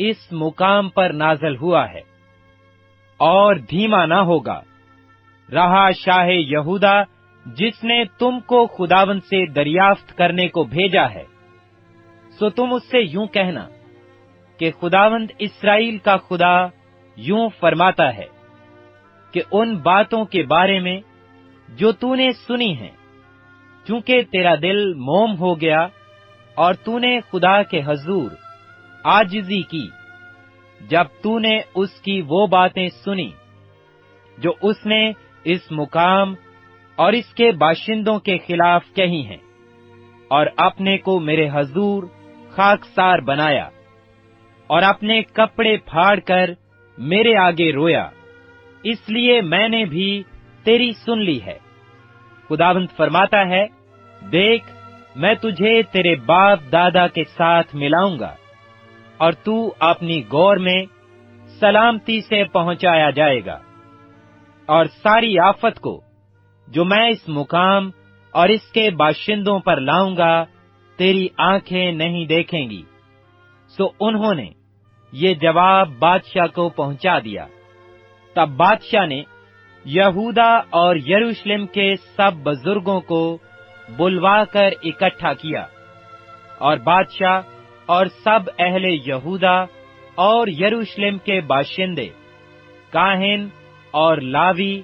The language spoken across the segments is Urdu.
اس مقام پر نازل ہوا ہے، اور دھیما نہ ہوگا۔ رہا شاہ یہودا جس نے تم کو خداوند سے دریافت کرنے کو بھیجا ہے، سو تم اس سے یوں کہنا کہ خداوند اسرائیل کا خدا یوں فرماتا ہے کہ ان باتوں کے بارے میں جو تو نے سنی ہیں، چونکہ تیرا دل موم ہو گیا اور تو نے خدا کے حضور عاجزی کی جب تو نے اس کی وہ باتیں سنی جو اس نے اس مقام اور اس کے باشندوں کے خلاف کہی ہیں، اور اپنے کو میرے حضور خاکسار بنایا اور اپنے کپڑے پھاڑ کر میرے آگے رویا، اس لیے میں نے بھی تیری سن لی ہے۔ خداوند فرماتا ہے، دیکھ میں تجھے تیرے باپ دادا کے ساتھ ملاؤں گا، اور تو اپنی گور میں سلامتی سے پہنچایا جائے گا، اور ساری آفت کو جو میں اس مقام اور اس کے باشندوں پر لاؤں گا تیری آنکھیں نہیں دیکھیں گی۔ سو انہوں نے یہ جواب بادشاہ کو پہنچا دیا۔ تب بادشاہ نے یہودا اور یروشلم کے سب بزرگوں کو بلوا کر اکٹھا کیا، اور بادشاہ اور سب اہل یہودا اور یروشلم کے باشندے، کاہن اور لاوی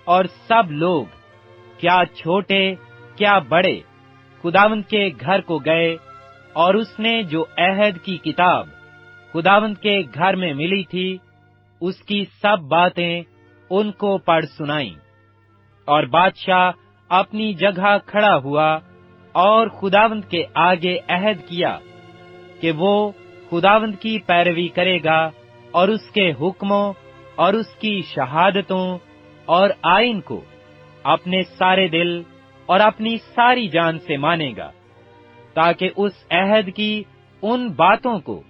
اور سب لوگ، کیا چھوٹے کیا بڑے، خداوند کے گھر کو گئے، اور اس نے جو عہد کی کتاب خداوند کے گھر میں ملی تھی اس کی سب باتیں ان کو پڑھ سنائیں۔ اور بادشاہ اپنی جگہ کھڑا ہوا اور خداوند کے آگے عہد کیا کہ وہ خداوند کی پیروی کرے گا اور اس کے حکموں اور اس کی شہادتوں اور آئین کو اپنے سارے دل اور اپنی ساری جان سے مانے گا، تاکہ اس عہد کی ان باتوں کو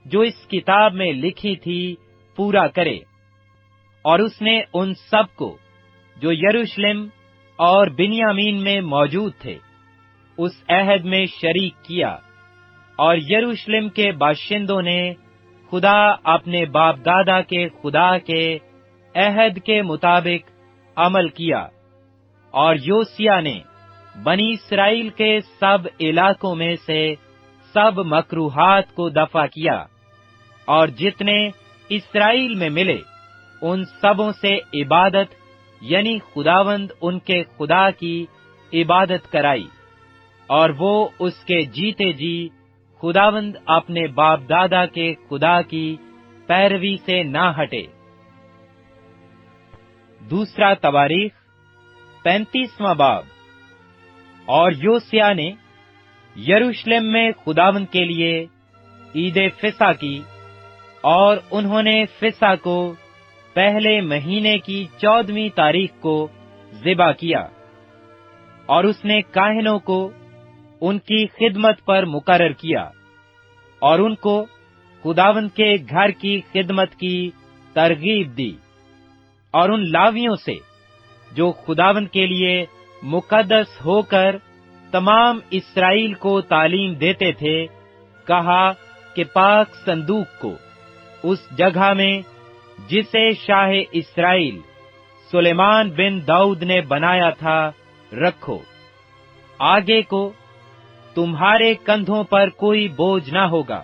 جو اس کتاب میں لکھی تھی پورا کرے۔ اور اس نے ان سب کو جو یروشلم اور بنیامین میں موجود تھے اس عہد میں شریک کیا، اور یروشلم کے باشندوں نے خدا اپنے باپ دادا کے خدا کے عہد کے مطابق عمل کیا۔ اور یوسیہ نے بنی اسرائیل کے سب علاقوں میں سے سب مکروہات کو دفع کیا، اور جتنے اسرائیل میں ملے ان سبوں سے عبادت یعنی خداوند ان کے خدا کی عبادت کرائی، اور وہ اس کے جیتے جی خداوند اپنے باپ دادا کے خدا کی پیروی سے نہ ہٹے۔ دوسرا تواریخ 35واں باب۔ اور یوسیہ نے یروشلم میں خداوند کے لیے عید فصح کی، اور انہوں نے فصح کو پہلے مہینے کی 14ویں تاریخ کو ذبح کیا، اور اس نے کاہنوں کو ان کی خدمت پر مقرر کیا، اور ان کو خداوند کے گھر کی خدمت کی ترغیب دی، اور ان لاویوں سے جو خداوند کے لیے مقدس ہو کر تمام اسرائیل کو تعلیم دیتے تھے، کہا کہ پاک صندوق کو اس جگہ میں جسے شاہ اسرائیل سلیمان بن داؤد نے بنایا تھا رکھو۔ آگے کو تمہارے کندھوں پر کوئی بوجھ نہ ہوگا،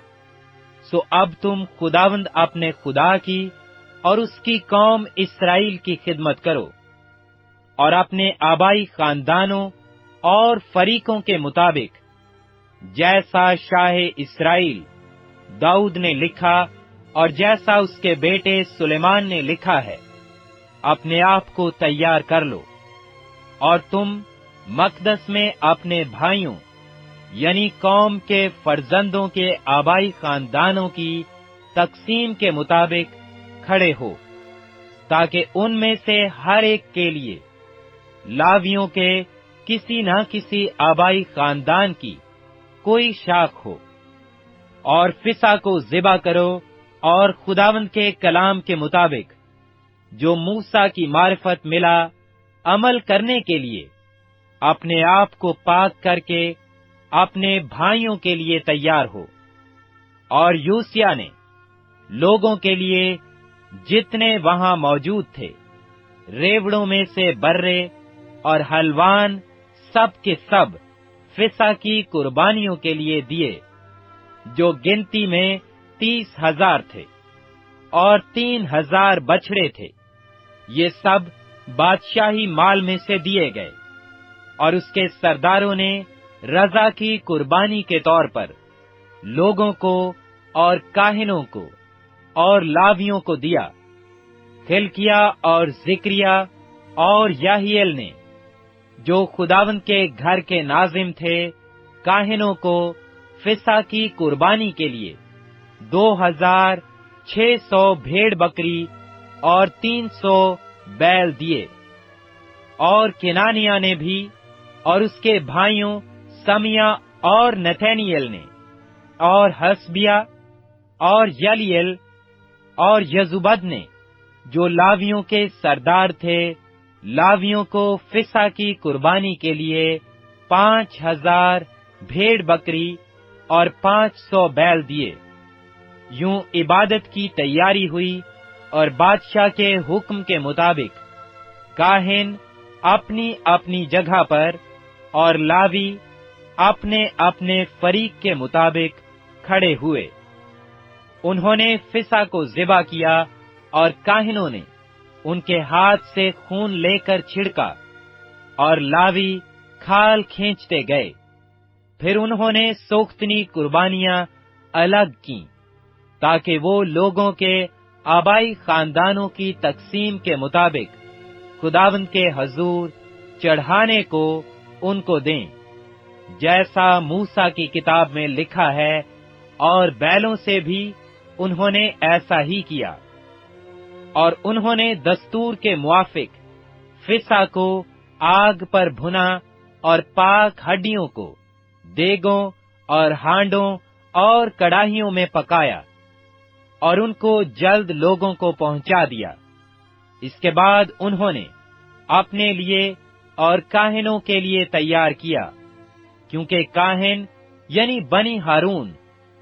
سو اب تم خداوند اپنے خدا کی اور اس کی قوم اسرائیل کی خدمت کرو، اور اپنے آبائی خاندانوں اور فریقوں کے مطابق جیسا شاہ اسرائیل داؤد نے لکھا اور جیسا اس کے بیٹے سلیمان نے لکھا ہے، اپنے آپ کو تیار کر لو، اور تم مقدس میں اپنے بھائیوں یعنی قوم کے فرزندوں کے آبائی خاندانوں کی تقسیم کے مطابق کھڑے ہو، تاکہ ان میں سے ہر ایک کے لیے لاویوں کے کسی نہ کسی آبائی خاندان کی کوئی شاخ ہو۔ اور فصح کو ذبح کرو، اور خداوند کے کلام کے مطابق جو موسیٰ کی معرفت ملا عمل کرنے کے لیے اپنے آپ کو پاک کر کے اپنے بھائیوں کے لیے تیار ہو۔ اور یوسیہ نے لوگوں کے لیے جتنے وہاں موجود تھے، ریوڑوں میں سے برے اور حلوان سب کے سب فسح کی قربانیوں کے لیے دیے، جو گنتی میں 30,000 تھے، اور 3,000 بچھڑے تھے۔ یہ سب بادشاہی مال میں سے دیے گئے، اور اس کے سرداروں نے رضا کی قربانی کے طور پر لوگوں کو اور کاہنوں کو اور لاویوں کو دیا۔ خلقیہ اور ذکریہ اور یاہیل نے، جو خداوند کے گھر کے ناظم تھے، کاہنوں کو فسح کی قربانی کے لیے 2,600 بھیڑ بکری اور 300 بیل دیے۔ اور کنانیہ نے بھی، اور اس کے بھائیوں سمیہ اور نتھنیل نے، اور حسبیہ اور یلیل اور یزوبد نے، جو لاویوں کے سردار تھے، لاویوں کو فسح کی قربانی کے لیے 5,000 بھیڑ بکری اور 500 بیل دیے۔ یوں عبادت کی تیاری ہوئی، اور بادشاہ کے حکم کے مطابق کاہن اپنی اپنی جگہ پر اور لاوی اپنے اپنے فریق کے مطابق کھڑے ہوئے۔ انہوں نے فسح کو ذبح کیا، اور کاہنوں نے ان کے ہاتھ سے خون لے کر چھڑکا، اور لاوی کھال کھینچتے گئے۔ پھر انہوں نے سوختنی قربانیاں الگ کیں، تاکہ وہ لوگوں کے آبائی خاندانوں کی تقسیم کے مطابق خداوند کے حضور چڑھانے کو ان کو دیں، جیسا موسیٰ کی کتاب میں لکھا ہے، اور بیلوں سے بھی انہوں نے ایسا ہی کیا۔ اور انہوں نے دستور کے موافق فسح کو آگ پر بھنا، اور پاک ہڈیوں کو دیگوں اور ہانڈوں اور کڑاہیوں میں پکایا، اور ان کو جلد لوگوں کو پہنچا دیا۔ اس کے بعد انہوں نے اپنے لیے اور کاہنوں کے لیے تیار کیا، کیونکہ کاہن یعنی بنی ہارون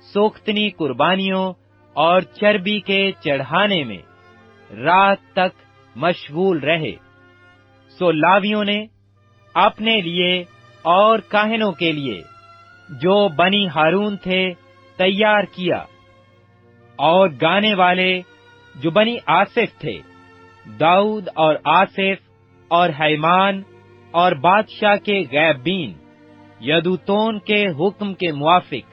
سوختنی قربانیوں اور چربی کے چڑھانے میں رات تک مشغول رہے۔ سو لاویوں نے اپنے لیے اور کاہنوں کے لیے، جو بنی ہارون تھے، تیار کیا۔ اور گانے والے جو بنی آصف تھے، داؤد اور آصف اور حیمان اور بادشاہ کے غیبین یدوتون کے حکم کے موافق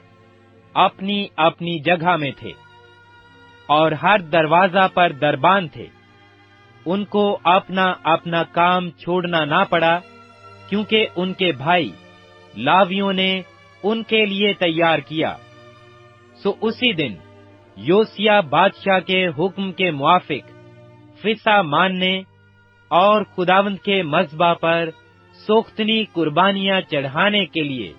اپنی اپنی جگہ میں تھے، اور ہر دروازہ پر دربان تھے۔ ان کو اپنا اپنا کام چھوڑنا نہ پڑا، کیونکہ ان کے بھائی لاویوں نے ان کے لیے تیار کیا۔ سو اسی دن یوسیہ بادشاہ کے حکم کے موافق فسح ماننے اور خداوند کے مذبح پر سوختنی قربانیاں چڑھانے کے لیے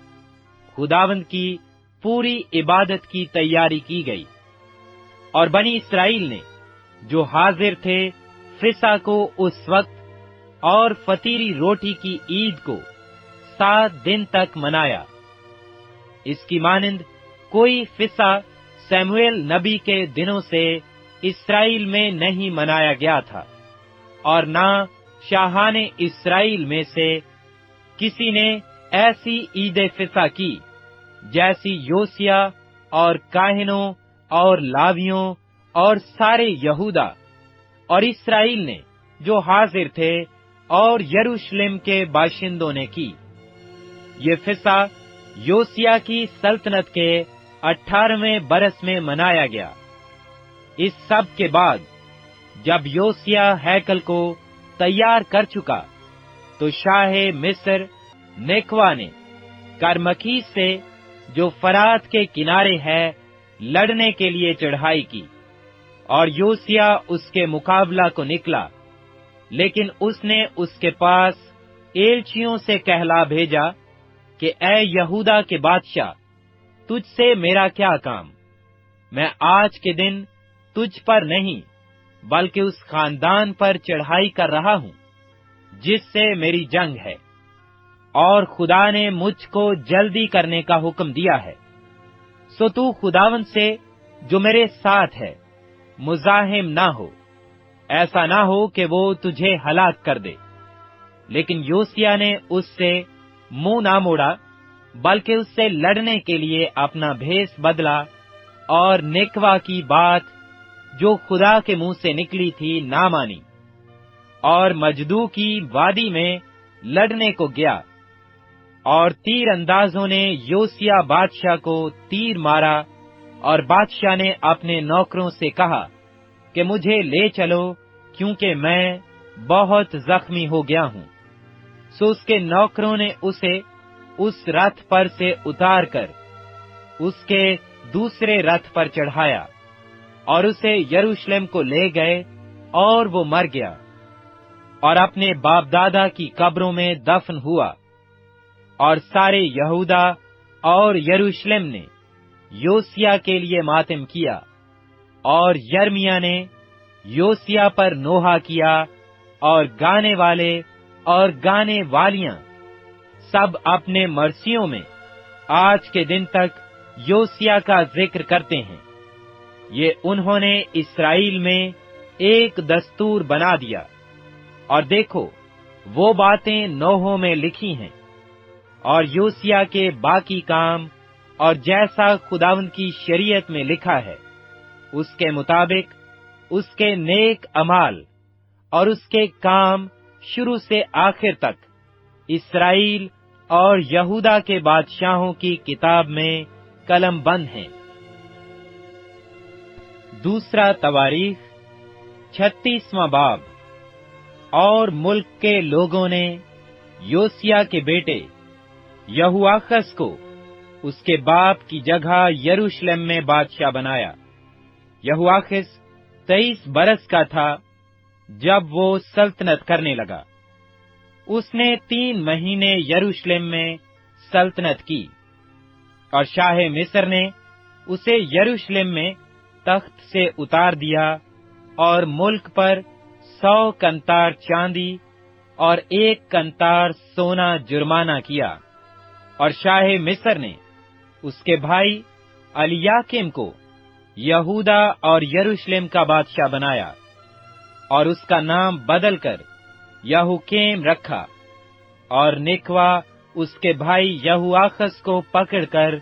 خداوند کی پوری عبادت کی تیاری کی گئی۔ اور بنی اسرائیل نے، جو حاضر تھے، فسح کو اس وقت اور فطیری روٹی کی عید کو 7 دن تک منایا۔ اس کی مانند کوئی فسح سیموئیل نبی کے دنوں سے اسرائیل میں نہیں منایا گیا تھا، اور نہ شاہان اسرائیل میں سے کسی نے ایسی عید فسح کی جیسی یوسیہ اور کاہنوں اور لاویوں اور سارے یہودا اور اسرائیل نے، جو حاضر تھے، اور یروشلم کے باشندوں نے کی۔ یہ فسح یوسیہ کی سلطنت کے 18ویں برس میں منایا گیا۔ اس سب کے بعد جب یوسیہ ہیکل کو تیار کر چکا، تو شاہ مصر نیکوا نے کرمکیس سے، جو فرات کے کنارے ہے، لڑنے کے لیے چڑھائی کی، اور یوسیہ اس کے مقابلہ کو نکلا، لیکن اس نے اس کے پاس ایلچیوں سے کہلا بھیجا کہ اے یہودا کے بادشاہ، تجھ سے میرا کیا کام؟ میں آج کے دن تجھ پر نہیں بلکہ اس خاندان پر چڑھائی کر رہا ہوں جس سے میری جنگ ہے، اور خدا نے مجھ کو جلدی کرنے کا حکم دیا ہے۔ سو تو خداوند سے جو میرے ساتھ ہے مزاحم نہ ہو، ایسا نہ ہو کہ وہ تجھے ہلاک کر دے۔ لیکن یوسیہ نے اس سے منہ نہ موڑا، بلکہ اس سے لڑنے کے لیے اپنا بھیس بدلا اور نکوا کی بات جو خدا کے منہ سے نکلی تھی نہ مانی، اور مجدو کی وادی میں لڑنے کو گیا۔ اور تیر اندازوں نے یوسیہ بادشاہ کو تیر مارا، اور بادشاہ نے اپنے نوکروں سے کہا کہ مجھے لے چلو، کیونکہ میں بہت زخمی ہو گیا ہوں۔ سو اس کے نوکروں نے اسے اس رتھ پر سے اتار کر اس کے دوسرے رتھ پر چڑھایا، اور اسے یروشلم کو لے گئے، اور وہ مر گیا، اور اپنے باپ دادا کی قبروں میں دفن ہوا۔ اور سارے یہودا اور یروشلم نے یوسیہ کے لیے ماتم کیا، اور یرمیہ نے یوسیہ پر نوحہ کیا، اور گانے والے اور گانے والیاں سب اپنے مرثیوں میں آج کے دن تک یوسیہ کا ذکر کرتے ہیں۔ یہ انہوں نے اسرائیل میں ایک دستور بنا دیا، اور دیکھو وہ باتیں نوحوں میں لکھی ہیں، اور یوسیہ کے باقی کام اور جیسا خداوند کی شریعت میں لکھا ہے، اس کے مطابق اس کے نیک اعمال اور اس کے کام شروع سے آخر تک اسرائیل اور یہودا کے بادشاہوں کی کتاب میں قلم بند ہیں۔ دوسرا تواریخ 36واں باب۔ اور ملک کے لوگوں نے یوسیہ کے بیٹے یہوآخز کو اس کے باپ کی جگہ یروشلم میں بادشاہ بنایا۔ یہوآخز 23 برس کا تھا جب وہ سلطنت کرنے لگا۔ اس نے 3 مہینے یروشلم میں سلطنت کی، اور شاہ مصر نے اسے یروشلم میں تخت سے اتار دیا، اور ملک پر 100 کنتار چاندی اور 1 کنتار سونا جرمانہ کیا۔ اور شاہ مصر نے اس کے بھائی الیاکم کو یہودا اور یروشلم کا بادشاہ بنایا، اور اس کا نام بدل کر یہوکیم رکھا، اور نکوا اس کے بھائی یہوآخز کو پکڑ کر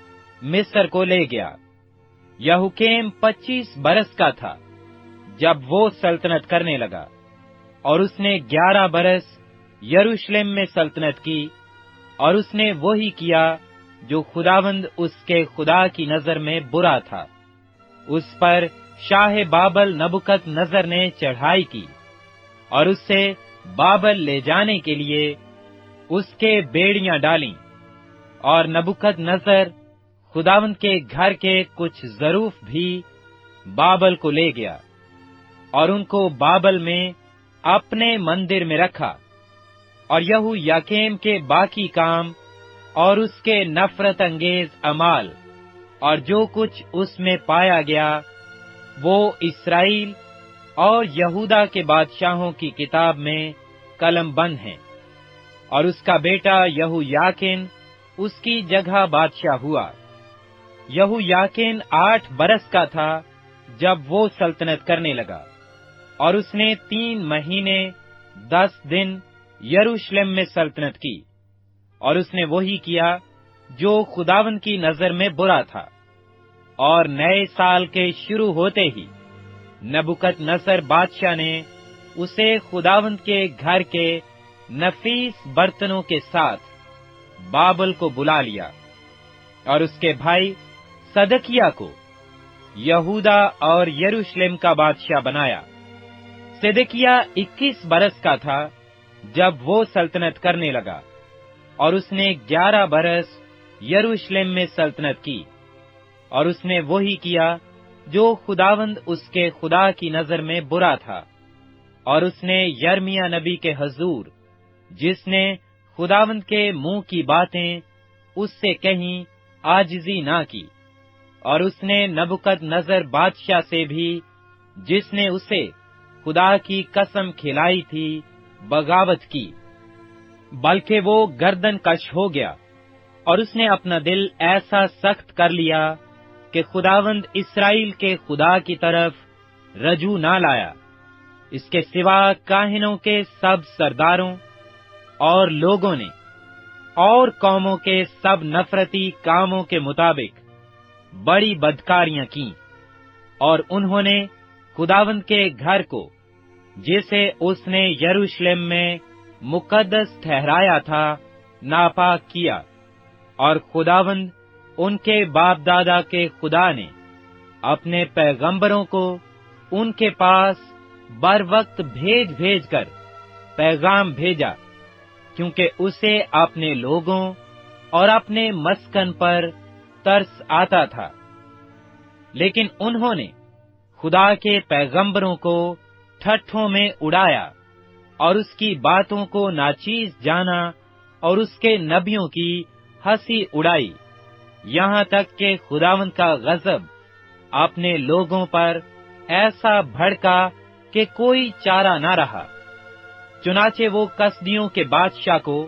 مصر کو لے گیا۔ یہوکیم 25 برس کا تھا جب وہ سلطنت کرنے لگا، اور اس نے 11 برس یروشلم میں سلطنت کی، اور اس نے وہی کیا جو خداوند اس کے خدا کی نظر میں برا تھا۔ اس پر شاہ بابل نبوکد نظر نے چڑھائی کی، اور اس سے بابل لے جانے کے لیے اس کے بیڑیاں ڈالیں، اور نبوکد نظر خداوند کے گھر کے کچھ ظروف بھی بابل کو لے گیا، اور ان کو بابل میں اپنے مندر میں رکھا۔ اور یہویاکیم کے باقی کام اور اس کے نفرت انگیز اعمال اور جو کچھ اس میں پایا گیا، وہ اسرائیل اور یہودا کے بادشاہوں کی کتاب میں قلم بند ہیں۔ اور اس کا بیٹا یہویاکین اس کی جگہ بادشاہ ہوا۔ یہویاکین 8 برس کا تھا جب وہ سلطنت کرنے لگا، اور اس نے 3 مہینے 10 دن یروشلم میں سلطنت کی، اور اس نے وہی کیا جو خداوند کی نظر میں برا تھا۔ اور نئے سال کے شروع ہوتے ہی نبوکد نصر بادشاہ نے اسے خداوند کے گھر کے نفیس برتنوں کے ساتھ بابل کو بلا لیا، اور اس کے بھائی صدقیہ کو یہودا اور یروشلم کا بادشاہ بنایا۔ صدقیہ 21 برس کا تھا جب وہ سلطنت کرنے لگا، اور اس نے 11 برس یروشلم میں سلطنت کی، اور اس نے وہی کیا جو خداوند اس کے خدا کی نظر میں برا تھا۔ اور اس نے یرمیہ نبی کے حضور، جس نے خداوند کے منہ کی باتیں اس سے کہیں، عاجزی نہ کی، اور اس نے نبوکد نظر بادشاہ سے بھی، جس نے اسے خدا کی قسم کھلائی تھی، بغاوت کی، بلکہ وہ گردن کش ہو گیا، اور اس نے اپنا دل ایسا سخت کر لیا کہ خداوند اسرائیل کے خدا کی طرف رجوع نہ لایا۔ اس کے سوا کاہنوں کے سب سرداروں اور لوگوں نے اور قوموں کے سب نفرتی کاموں کے مطابق بڑی بدکاریاں کیں، اور انہوں نے خداوند کے گھر کو جسے اس نے یروشلم میں مقدس ٹھہرایا تھا ناپاک کیا، اور خداوند ان کے باپ دادا کے خدا نے اپنے پیغمبروں کو ان کے پاس بر وقت بھیج کر پیغام بھیجا، کیونکہ اسے اپنے لوگوں اور اپنے مسکن پر ترس آتا تھا۔ لیکن انہوں نے خدا کے پیغمبروں کو ٹھٹھوں میں اڑایا اور اس کی باتوں کو ناچیز جانا اور اس کے نبیوں کی ہنسی اڑائی، یہاں تک کہ خداوند کا غضب اپنے لوگوں پر ایسا بھڑکا کہ کوئی چارہ نہ رہا۔ چنانچہ وہ کسدیوں کے بادشاہ کو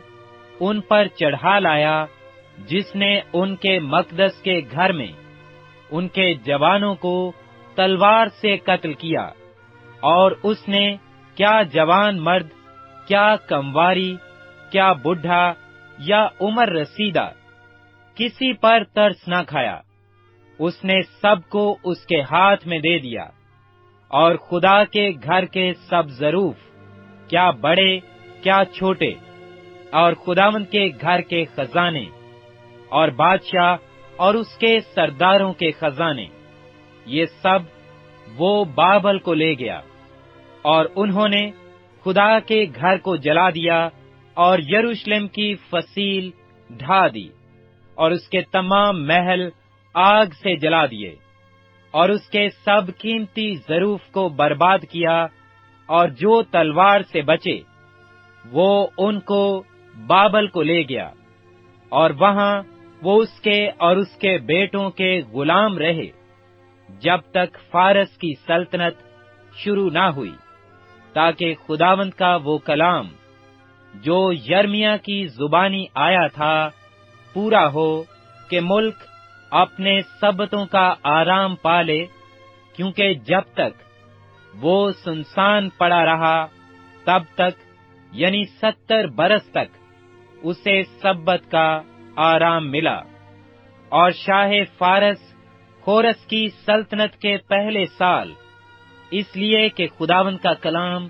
ان پر چڑھا لایا، جس نے ان کے مقدس کے گھر میں ان کے جوانوں کو تلوار سے قتل کیا، اور اس نے کیا جوان مرد، کیا کمواری، کیا بڈھا یا عمر رسیدہ کسی پر ترس نہ کھایا۔ اس نے سب کو اس کے ہاتھ میں دے دیا، اور خدا کے گھر کے سب ظروف، کیا بڑے کیا چھوٹے، اور خداوند کے گھر کے خزانے اور بادشاہ اور اس کے سرداروں کے خزانے، یہ سب وہ بابل کو لے گیا، اور انہوں نے خدا کے گھر کو جلا دیا اور یروشلم کی فصیل ڈھا دی، اور اس کے تمام محل آگ سے جلا دیے، اور اس کے سب قیمتی ظروف کو برباد کیا، اور جو تلوار سے بچے وہ ان کو بابل کو لے گیا، اور وہاں وہ اس کے اور اس کے بیٹوں کے غلام رہے جب تک فارس کی سلطنت شروع نہ ہوئی، تاکہ خداوند کا وہ کلام جو یرمیاہ کی زبانی آیا تھا پورا ہو کہ ملک اپنے سبتوں کا آرام پالے، کیونکہ جب تک وہ سنسان پڑا رہا تب تک، یعنی 70 برس تک اسے سبت کا آرام ملا۔ اور شاہ فارس خورس کی سلطنت کے پہلے سال، اس لیے کہ خداوند کا کلام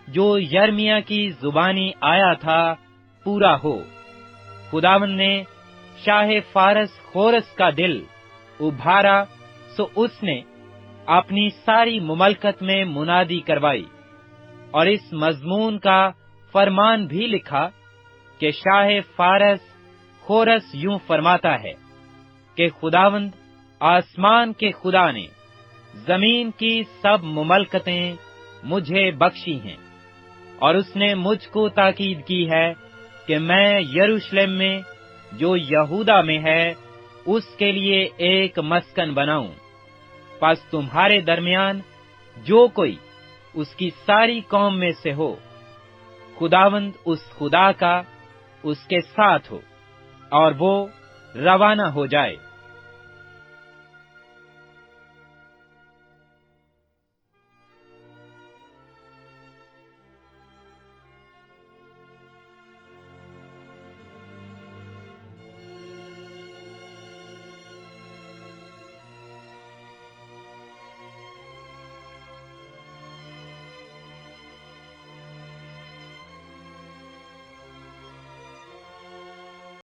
جو یرمیاہ کی زبانی آیا تھا پورا ہو، خداوند نے شاہ فارس خورس کا دل ابھارا، سو اس نے اپنی ساری مملکت میں منادی کروائی، اور اس مضمون کا فرمان بھی لکھا کہ شاہ فارس خورس یوں فرماتا ہے کہ خداوند آسمان کے خدا نے زمین کی سب مملکتیں مجھے بخشی ہیں، اور اس نے مجھ کو تاکید کی ہے کہ میں یروشلم میں جو یہودا میں ہے اس کے لیے ایک مسکن بناؤں۔ پس تمہارے درمیان جو کوئی اس کی ساری قوم میں سے ہو، خداوند اس خدا کا اس کے ساتھ ہو، اور وہ روانہ ہو جائے۔